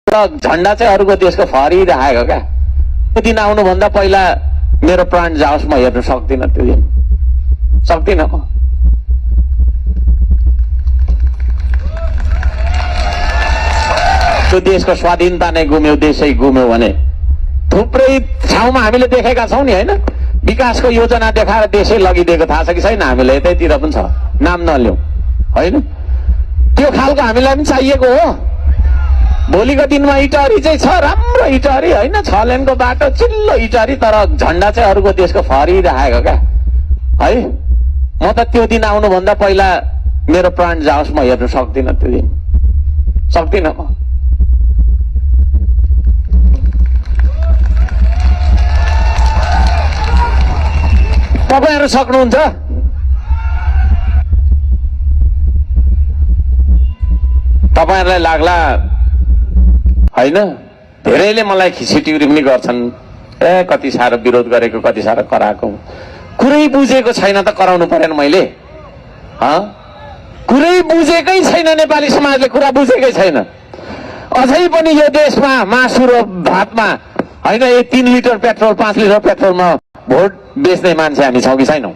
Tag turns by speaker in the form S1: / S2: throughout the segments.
S1: झन्डा चाहिँ अरूको देशको फहरिरहेको क्या। त्यो दिन आउनुभन्दा पहिला मेरो प्राण जाओस् म हेर्न सक्दिनँ, त्यो दिन सक्दिनँ म। त्यो देशको स्वाधीनता नै गुम्यो, देशै गुम्यो भने थुप्रै ठाउँमा हामीले देखेका छौँ नि, होइन? विकासको योजना देखाएर देशै लगिदिएको थाहा छ कि छैन हामीलाई? यतैतिर पनि छ, नाम नलिउँ, होइन? त्यो खालको हामीलाई पनि चाहिएको हो। भोलिको दिनमा इटहरी चाहिँ छ, राम्रो इटहरी, होइन? 6 लेनको बाटो, चिल्लो इटहरी, तर झन्डा चाहिँ अरूको देशको फहरिरहेको क्या, है? म त त्यो दिन आउनुभन्दा पहिला मेरो प्राण जाओस् म हेर्न सक्दिनँ, त्यो दिन सक्दिनँ म। तपाईहरु सक्नुहुन्छ? तपाईहरुलाई लाग्ला हैन, धेरैले मलाई खिसिटिउरी पनि गर्छन्, ए कति साह्रो विरोध गरेको, कति साह्रो कराएको। कुरै बुझेको छैन त कराउनु परेन मैले? कुरै बुझेकै छैन, नेपाली समाजले कुरा बुझेकै छैन। अझै पनि यो देशमा मासु र भातमा, हैन, 3 लिटर पेट्रोल 5 लिटर पेट्रोलमा भोट बेच्ने मान्छे हामी छौँ कि छैनौँ?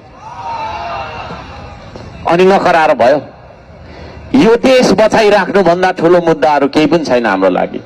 S1: अनि नखराएर भयो। यो देश बचाइराख्नु भन्दा ठुलो मुद्दाहरू केही पनि छैन हाम्रो लागि।